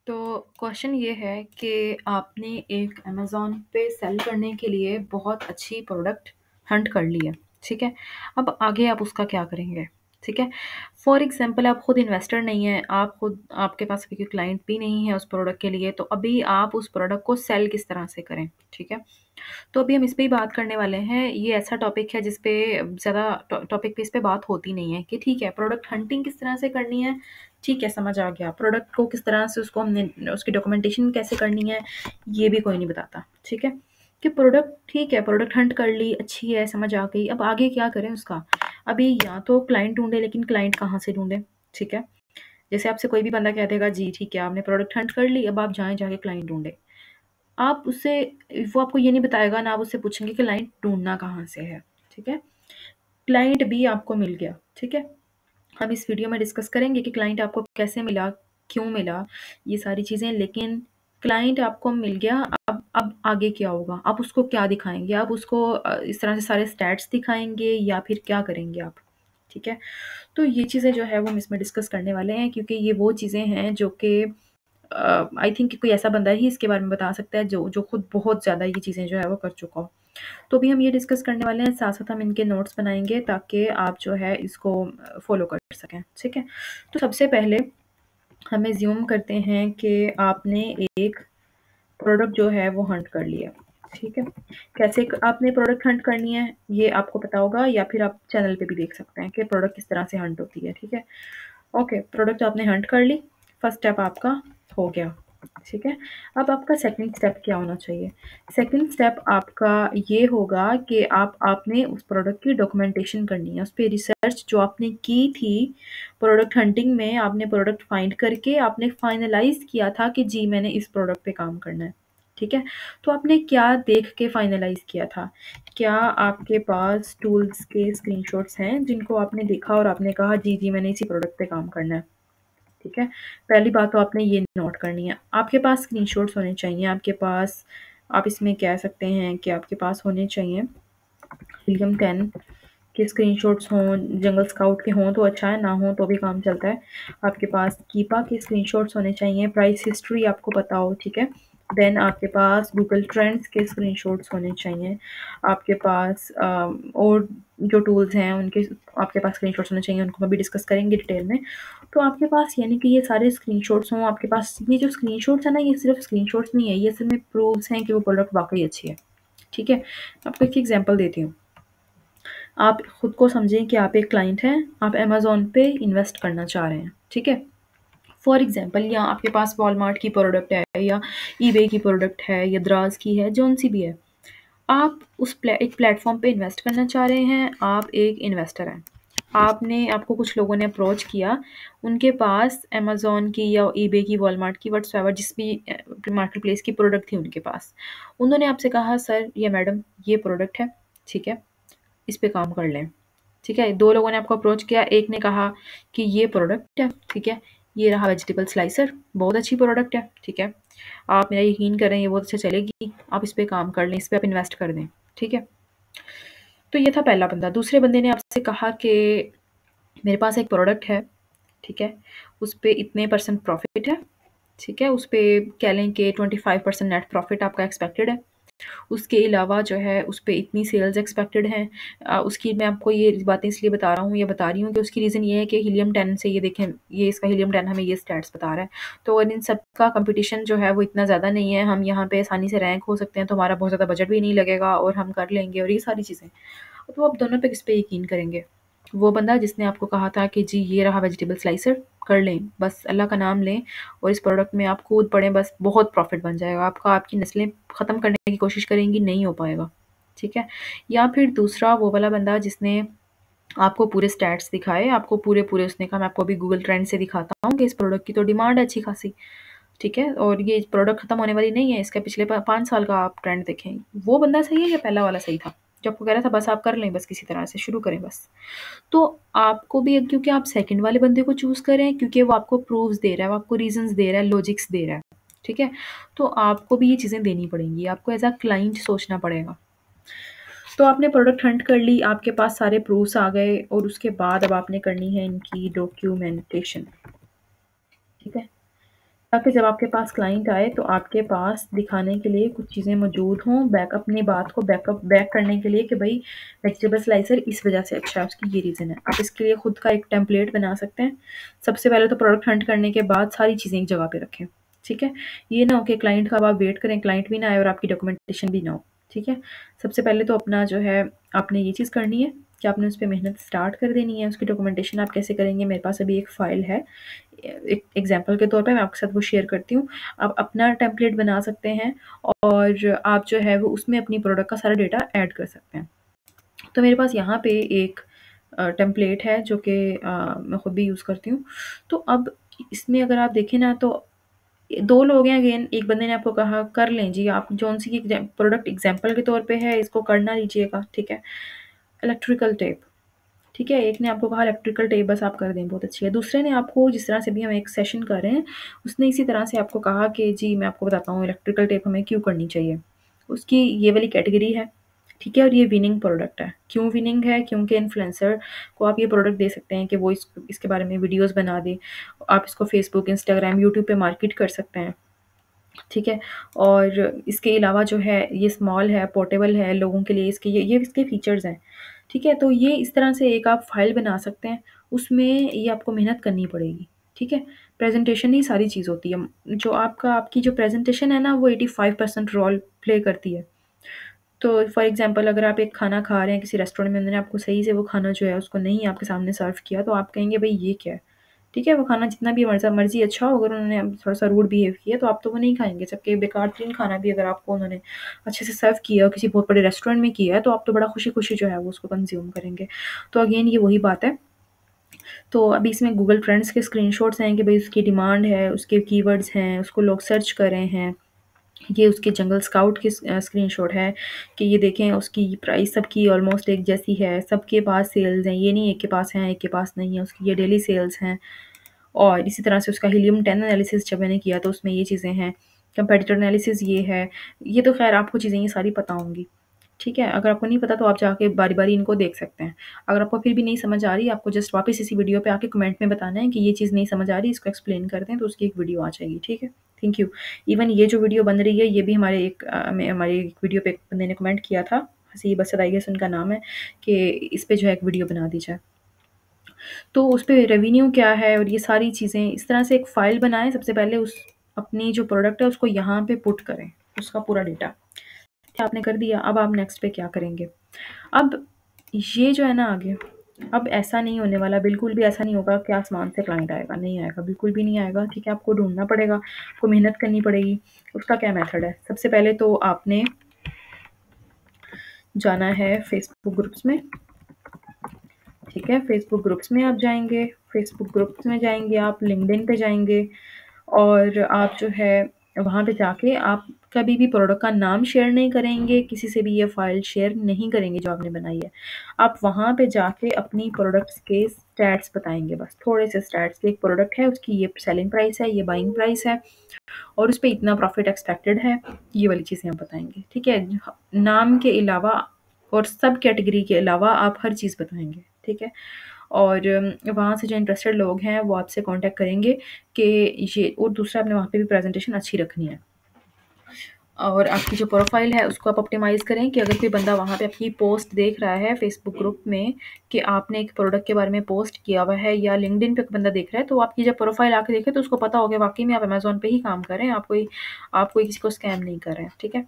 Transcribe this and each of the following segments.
तो क्वेश्चन ये है कि आपने एक अमेज़न पे सेल करने के लिए बहुत अच्छी प्रोडक्ट हंट कर ली है, ठीक है? अब आगे आप उसका क्या करेंगे, ठीक है? फॉर एग्ज़ाम्पल आप खुद इन्वेस्टर नहीं हैं, आप खुद आपके पास अभी कोई क्लाइंट भी नहीं है उस प्रोडक्ट के लिए, तो अभी आप उस प्रोडक्ट को सेल किस तरह से करें, ठीक है? तो अभी हम इस पे ही बात करने वाले हैं। ये ऐसा टॉपिक है जिस पे ज़्यादा टॉपिक पे इस पे बात होती नहीं है कि ठीक है, प्रोडक्ट हंटिंग किस तरह से करनी है, ठीक है, समझ आ गया। प्रोडक्ट को किस तरह से उसको हमने उसकी डॉक्यूमेंटेशन कैसे करनी है, ये भी कोई नहीं बताता, ठीक है? कि प्रोडक्ट ठीक है, प्रोडक्ट हंट कर ली, अच्छी है, समझ आ गई। अब आगे क्या करें उसका? अभी या तो क्लाइंट ढूँढे, लेकिन क्लाइंट कहाँ से ढूँढें, ठीक है? जैसे आपसे कोई भी बंदा कह देगा, जी ठीक है, आपने प्रोडक्ट हंट कर ली, अब आप जाएँ जाके क्लाइंट ढूँढें। आप उससे वो आपको ये नहीं बताएगा, ना आप उससे पूछेंगे कि क्लाइंट ढूँढना कहाँ से है, ठीक है? क्लाइंट भी आपको मिल गया, ठीक है? हम इस वीडियो में डिस्कस करेंगे कि क्लाइंट आपको कैसे मिला, क्यों मिला, ये सारी चीज़ें। लेकिन क्लाइंट आपको मिल गया, अब आगे क्या होगा? आप उसको क्या दिखाएँगे? आप उसको इस तरह से सारे स्टैट्स दिखाएँगे या फिर क्या करेंगे आप? ठीक है? तो ये चीज़ें जो है वो हम इसमें डिस्कस करने वाले हैं, क्योंकि ये वो चीज़ें हैं जो कि आई थिंक कोई ऐसा बंदा ही इसके बारे में बता सकता है जो जो खुद बहुत ज़्यादा ये चीज़ें जो है वो कर चुका हो। तो अभी हम ये डिस्कस करने वाले हैं, साथ-साथ हम इनके नोट्स बनाएँगे ताकि आप जो है इसको फ़ॉलो कर सकें, ठीक है? तो सबसे पहले हम अज़्यूम करते हैं कि आपने एक प्रोडक्ट जो है वो हंट कर लिया, ठीक है? कैसे आपने प्रोडक्ट हंट करनी है, ये आपको पता होगा, या फिर आप चैनल पे भी देख सकते हैं कि प्रोडक्ट किस तरह से हंट होती है, ठीक है? ओके, प्रोडक्ट आपने हंट कर ली, फर्स्ट स्टेप आपका हो गया, ठीक है? अब आपका सेकंड स्टेप क्या होना चाहिए? सेकंड स्टेप आपका ये होगा कि आपने उस प्रोडक्ट की डॉक्यूमेंटेशन करनी है, उस पे रिसर्च जो आपने की थी, प्रोडक्ट हंटिंग में आपने प्रोडक्ट फाइंड करके आपने फाइनलाइज़ किया था कि जी मैंने इस प्रोडक्ट पे काम करना है, ठीक है? तो आपने क्या देख के फाइनलाइज़ किया था? क्या आपके पास टूल्स के स्क्रीनशॉट्स हैं जिनको आपने देखा और आपने कहा जी, जी मैंने इसी प्रोडक्ट पे काम करना है, ठीक है? पहली बात तो आपने ये नोट करनी है। आपके पास स्क्रीनशॉट्स होने चाहिए, आपके पास आप इसमें कह सकते हैं कि आपके पास होने चाहिए हीलियम 10 के स्क्रीनशॉट्स हों, जंगल स्काउट के हों तो अच्छा है, ना हो तो भी काम चलता है। आपके पास कीपा के स्क्रीनशॉट्स होने चाहिए, प्राइस हिस्ट्री आपको पता हो, ठीक है? देन आपके पास गूगल ट्रेंड्स के स्क्रीनशॉट्स होने चाहिए। आपके पास और जो टूल्स हैं उनके आपके पास स्क्रीनशॉट्स होने चाहिए, उनको हम अभी डिस्कस करेंगे डिटेल में। तो आपके पास यानी कि ये सारे स्क्रीनशॉट्स हों आपके पास। ये जो स्क्रीनशॉट्स हैं ना, ये सिर्फ स्क्रीनशॉट्स नहीं है, ये असल में प्रूफ्स हैं कि वो प्रोडक्ट वाक़ई अच्छी है, ठीक है? आपको एक एग्ज़ाम्पल देती हूँ। आप खुद को समझें कि आप एक क्लाइंट हैं, आप अमेज़न पे इन्वेस्ट करना चाह रहे हैं, ठीक है? फॉर एग्ज़ाम्पल या आपके पास वॉलमार्ट की प्रोडक्ट है या ईबे की प्रोडक्ट है या द्राज़ की है, जौन-सी भी है। आप उस एक प्लेटफ़ॉर्म पे इन्वेस्ट करना चाह रहे हैं, आप एक इन्वेस्टर हैं। आपको कुछ लोगों ने अप्रोच किया, उनके पास अमेज़न की या ईबे की, वॉलमार्ट की, व्हाट्सएवर जिस भी मार्केट प्लेस की प्रोडक्ट थी उनके पास। उन्होंने आपसे कहा सर या मैडम ये प्रोडक्ट है, ठीक है? इस पे काम कर लें, ठीक है? 2 लोगों ने आपको अप्रोच किया, एक ने कहा कि ये प्रोडक्ट है, ठीक है? ये रहा वेजिटेबल स्लाइसर, बहुत अच्छी प्रोडक्ट है, ठीक है? आप मेरा यकीन करें ये बहुत अच्छा चलेगी, आप इस पे काम कर लें, इस पे आप इन्वेस्ट कर दें, ठीक है? तो ये था पहला बंदा। दूसरे बंदे ने आपसे कहा कि मेरे पास एक प्रोडक्ट है, ठीक है? उस पे इतने % प्रॉफ़िट है, ठीक है? उस पे कह लें कि 25% नेट प्रॉफ़िट आपका एक्सपेक्टेड है। उसके अलावा जो है उस पे इतनी सेल्स एक्सपेक्टेड हैं। उसकी मैं आपको ये बातें इसलिए बता रहा हूँ या बता रही हूँ कि उसकी रीज़न ये है कि हीलियम 10 से ये देखें, ये इसका हीलियम 10 हमें ये स्टैट्स बता रहा है। तो और इन सब का कॉम्पिटिशन जो है वो इतना ज़्यादा नहीं है, हम यहाँ पे आसानी से रैंक हो सकते हैं, तो हमारा बहुत ज़्यादा बजट भी नहीं लगेगा और हम कर लेंगे और ये सारी चीज़ें। तो आप दोनों पे किस पे यकीन करेंगे? वो बंदा जिसने आपको कहा था कि जी ये रहा वेजिटेबल स्लाइसर, कर लें, बस अल्लाह का नाम लें और इस प्रोडक्ट में आप कूद पड़ें, बस बहुत प्रॉफ़िट बन जाएगा आपका, आपकी नस्लें ख़त्म करने की कोशिश करेंगी, नहीं हो पाएगा, ठीक है? या फिर दूसरा वो वाला बंदा जिसने आपको पूरे स्टैट्स दिखाए, आपको पूरे-पूरे उसने कहा मैं आपको अभी गूगल ट्रेंड से दिखाता हूँ कि इस प्रोडक्ट की तो डिमांड है अच्छी खासी, ठीक है? और ये प्रोडक्ट ख़त्म होने वाली नहीं है, इसका पिछले 5 साल का आप ट्रेंड देखें। वो बंदा सही है या पहला वाला सही था? जो आपको कह रहा था बस आप कर लें, बस किसी तरह से शुरू करें बस। तो आपको भी क्योंकि आप सेकंड वाले बंदे को चूज़ कर रहे हैं, क्योंकि वो आपको प्रूफ्स दे रहा है, वो आपको रीज़न्स दे रहा है, लॉजिक्स दे रहा है, ठीक है? तो आपको भी ये चीज़ें देनी पड़ेंगी, आपको एज़ अ क्लाइंट सोचना पड़ेगा। तो आपने प्रोडक्ट हंट कर ली, आपके पास सारे प्रूफ्स आ गए और उसके बाद अब आपने करनी है इनकी डॉक्यूमेंटेशन, ठीक है? ताकि जब आपके पास क्लाइंट आए तो आपके पास दिखाने के लिए कुछ चीज़ें मौजूद हों, अपनी बात को बैक करने के लिए कि भई वेजिटेबल स्लाइसर इस वजह से अच्छा है, उसकी ये रीज़न है। आप इसके लिए खुद का एक टेम्पलेट बना सकते हैं। सबसे पहले तो प्रोडक्ट हंट करने के बाद सारी चीज़ें एक जगह पे रखें, ठीक है? ये ना हो कि क्लाइंट का अब आप वेट करें, क्लाइंट भी ना आए और आपकी डॉक्यूमेंटेशन भी ना हो, ठीक है? सबसे पहले तो अपना जो है आपने ये चीज़ करनी है कि आपने उस पे मेहनत स्टार्ट कर देनी है। उसकी डॉक्यूमेंटेशन आप कैसे करेंगे, मेरे पास अभी एक फ़ाइल है। एक एग्जांपल के तौर पे मैं आपके साथ वो शेयर करती हूँ। आप अपना टेम्पलेट बना सकते हैं और आप जो है वो उसमें अपनी प्रोडक्ट का सारा डेटा ऐड कर सकते हैं। तो मेरे पास यहाँ पे एक टेम्पलेट है जो कि मैं खुद भी यूज़ करती हूँ। तो अब इसमें अगर आप देखें ना तो 2 लोग हैं अगेन, एक बंदे ने आपको कहा कर लें जी आप जौन-सी प्रोडक्ट एग्जांपल के तौर पे है इसको कर ना लीजिएगा, ठीक है? Electrical tape. ठीक है, एक ने आपको कहा इलेक्ट्रिकल टेप बस आप कर दें, बहुत अच्छी है। दूसरे ने आपको जिस तरह से भी हम एक सेशन कर रहे हैं, उसने इसी तरह से आपको कहा कि जी मैं आपको बताता हूँ इलेक्ट्रिकल टेप हमें क्यों करनी चाहिए। उसकी ये वाली कैटेगरी है, ठीक है? और ये विनिंग प्रोडक्ट है। क्यों विनिंग है? क्योंकि इन्फ्लुएंसर को आप ये प्रोडक्ट दे सकते हैं कि वो इसके बारे में वीडियोज़ बना दे। आप इसको फेसबुक, इंस्टाग्राम, यूट्यूब पे मार्केट कर सकते हैं। ठीक है? और इसके अलावा जो है ये स्मॉल है, पोर्टेबल है, लोगों के लिए ये इसके फीचर्स हैं। ठीक है? तो ये इस तरह से एक आप फ़ाइल बना सकते हैं, उसमें ये आपको मेहनत करनी पड़ेगी। ठीक है? प्रेज़ेंटेशन ही सारी चीज़ होती है। जो आपकी जो प्रेज़ेंटेशन है ना वो 85% रोल प्ले करती है। तो फॉर एग्ज़ाम्पल अगर आप एक खाना खा रहे हैं किसी रेस्टोरेंट में, उन्होंने आपको सही से वो खाना जो है उसको नहीं आपके सामने सर्व किया, तो आप कहेंगे भई ये क्या है? ठीक है? वो खाना जितना भी मर्ज़ी अच्छा हो, अगर उन्होंने थोड़ा-सा रूड बिहेव किया तो आप तो वो नहीं खाएँगे। जबकि बेकार-तरीन खाना भी अगर आपको उन्होंने अच्छे से सर्व किया और किसी बहुत बड़े रेस्टोरेंट में किया है, तो आप तो बड़ा खुशी-खुशी जो है वो उसको कंज़्यूम करेंगे। तो अगेन ये वही बात है। तो अभी इसमें गूगल ट्रेंड्स के स्क्रीनशॉट्स हैं कि भई उसकी डिमांड है, उसके कीवर्ड्स हैं, उसको लोग सर्च कर रहे हैं। ये उसके जंगल स्काउट की स्क्रीनशॉट है कि ये देखें उसकी प्राइस सबकी ऑलमोस्ट एक जैसी है, सबके पास सेल्स हैं, ये नहीं एक के पास हैं, एक के पास नहीं है, उसकी ये डेली सेल्स हैं। और इसी तरह से उसका हीलियम 10 एनालिसिस जब मैंने किया तो उसमें ये चीज़ें हैं, कंपैरेटर एनालिसिस ये है। ये तो ख़ैर आपको चीज़ें ये सारी पता होंगी, ठीक है? अगर आपको नहीं पता तो आप जाके बारी-बारी इनको देख सकते हैं। अगर आपको फिर भी नहीं समझ आ रही, आपको जस्ट वापस इसी वीडियो पे आके कमेंट में बताना है कि ये चीज़ नहीं समझ आ रही, इसको एक्सप्लेन कर दें, तो उसकी एक वीडियो आ जाएगी, ठीक है? Thank you. इवन ये जो वीडियो बन रही है, ये भी हमारे एक वीडियो पे एक बंदे ने कमेंट किया था, हसीब असद आई गेस उनका नाम है, कि इस पे जो है एक वीडियो बना दी जाए। तो उस पे रेवेन्यू क्या है और ये सारी चीज़ें इस तरह से एक फ़ाइल बनाएँ, सबसे पहले उस अपनी जो प्रोडक्ट है उसको यहाँ पे पुट करें, उसका पूरा डेटा। आपने कर दिया, अब आप नेक्स्ट पे क्या करेंगे? अब ये जो है ना आगे, अब ऐसा नहीं होने वाला, बिल्कुल भी ऐसा नहीं होगा कि आसमान से क्लाइंट आएगा, नहीं आएगा, बिल्कुल भी नहीं आएगा, ठीक है? आपको ढूँढना पड़ेगा, आपको मेहनत करनी पड़ेगी। उसका क्या मेथड है? सबसे पहले तो आपने जाना है फेसबुक ग्रुप्स में, ठीक है? फेसबुक ग्रुप्स में आप जाएँगे, फेसबुक ग्रुप्स में जाएँगे आप, लिंक्डइन पे जाएँगे और आप जो है वहाँ पे जाके आप कभी भी प्रोडक्ट का नाम शेयर नहीं करेंगे, किसी से भी ये फ़ाइल शेयर नहीं करेंगे जो आपने बनाई है। आप वहाँ पे जाके अपनी प्रोडक्ट्स के स्टैट्स बताएँगे बस, थोड़े से स्टैट्स कि एक प्रोडक्ट है, उसकी ये सेलिंग प्राइस है, ये बाइंग प्राइस है और उसपे इतना प्रॉफ़िट एक्सपेक्टेड है, ये वाली चीज़ें आप बताएँगे, ठीक है? नाम के अलावा और सब कैटेगरी के अलावा आप हर चीज़ बताएँगे, ठीक है? और वहाँ से जो इंटरेस्टेड लोग हैं वो आपसे कॉन्टैक्ट करेंगे कि ये और दूसरा आपने वहाँ पे भी प्रेज़ेंटेशन अच्छी रखनी है। और आपकी जो प्रोफ़ाइल है उसको आप ऑप्टिमाइज़ करें कि अगर कोई बंदा वहाँ पे आपकी पोस्ट देख रहा है फ़ेसबुक ग्रुप में कि आपने एक प्रोडक्ट के बारे में पोस्ट किया हुआ है या लिंक्डइन पे बंदा देख रहा है, तो आपकी जब प्रोफ़ाइल आके देखे तो उसको पता हो गया वाक़ई में आप अमेज़न पे ही काम कर रहे हैं, आप कोई किसी को स्कैम नहीं कर रहे हैं, ठीक है?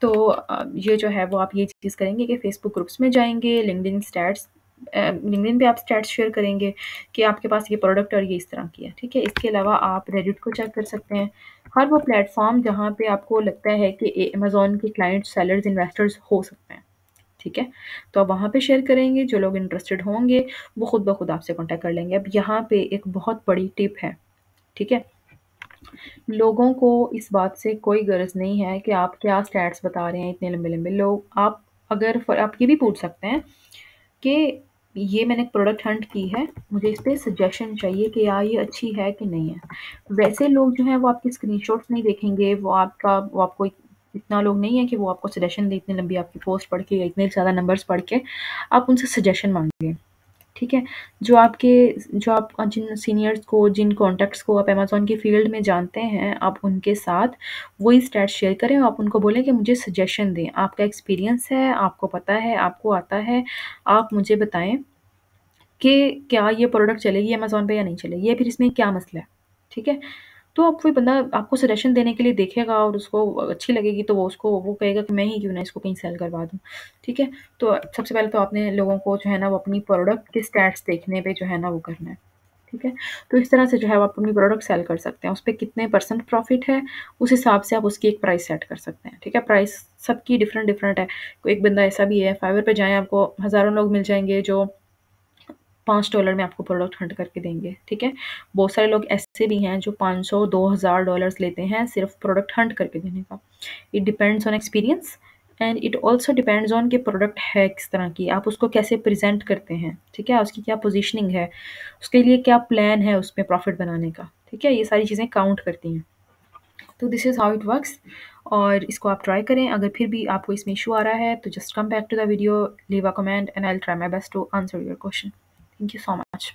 तो ये जो है वो आप ये चीज़ करेंगे कि फ़ेसबुक ग्रुप्स में जाएँगे, लिंक्डइन पे आप स्टैट्स शेयर करेंगे कि आपके पास ये प्रोडक्ट और ये इस तरह की है, ठीक है? इसके अलावा आप रेडिट को चेक कर सकते हैं। हर वो प्लेटफ़ॉर्म जहाँ पे आपको लगता है कि अमेज़न के क्लाइंट, सेलर्स, इन्वेस्टर्स हो सकते हैं, ठीक है? तो आप वहाँ पे शेयर करेंगे, जो लोग इंटरेस्टेड होंगे, वो खुद ब खुद आपसे कॉन्टैक्ट कर लेंगे। अब यहाँ पे एक बहुत बड़ी टिप है, ठीक है? लोगों को इस बात से कोई ग़रज़ नहीं है कि आप क्या स्टैट्स बता रहे हैं इतने लंबे-लंबे। लोग आप ये भी पूछ सकते हैं कि ये मैंने एक प्रोडक्ट हंट की है, मुझे इस पे सजेशन चाहिए कि यार ये अच्छी है कि नहीं है। वैसे लोग जो हैं वो आपके स्क्रीनशॉट्स नहीं देखेंगे, वो आपको इतना लोग नहीं है कि वो आपको सजेशन दें इतनी लंबी आपकी पोस्ट पढ़ के या इतने ज़्यादा नंबर्स पढ़ के, आप उनसे सजेशन माँगिए। ठीक है? जो आप जिन सीनियर्स को, जिन कॉन्टैक्ट्स को आप अमेज़न की फ़ील्ड में जानते हैं, आप उनके साथ वही स्टैट्स शेयर करें। आप उनको बोलें कि मुझे सजेशन दें। आपका एक्सपीरियंस है, आपको पता है, आपको आता है, आप मुझे बताएँ कि क्या ये प्रोडक्ट चलेगी अमेज़न पे या नहीं चलेगी, या फिर इसमें क्या मसला है, ठीक है? तो अब कोई बंदा आपको सजेशन देने के लिए देखेगा और उसको अच्छी लगेगी, तो वो कहेगा कि मैं ही क्यों ना इसको कहीं सेल करवा दूँ, ठीक है? तो सबसे पहले तो आपने लोगों को जो है ना वो अपनी प्रोडक्ट के स्टैट्स देखने पे जो है ना वो करना है, ठीक है? तो इस तरह से जो है वो आप अपनी प्रोडक्ट सेल कर सकते हैं। उसपे कितने परसेंट प्रॉफ़िट है, उस हिसाब से आप उसकी एक प्राइस सेट कर सकते हैं, ठीक है? प्राइस सबकी डिफरेंट-डिफरेंट है। कोई एक बंदा ऐसा भी है, फाइवर पे जाएँ, आपको हज़ारों लोग मिल जाएँगे जो $5 में आपको प्रोडक्ट हंट करके देंगे, ठीक है? बहुत सारे लोग ऐसे भी हैं जो 500 $2000 लेते हैं सिर्फ़ प्रोडक्ट हंट करके देने का। It depends on experience and it also depends on कि प्रोडक्ट है किस तरह की, आप उसको कैसे प्रेज़ेंट करते हैं, ठीक है? उसकी क्या पोज़ीशनिंग है, उसके लिए क्या प्लान है उसमें प्रॉफ़िट बनाने का, ठीक है? ये सारी चीज़ें काउंट करती हैं। तो this is how it works, और इसको आप ट्राई करें। अगर फिर भी आपको इसमें इश्यू आ रहा है तो just come back to the video, leave a comment and I will try my best to answer your question. Thank you so much.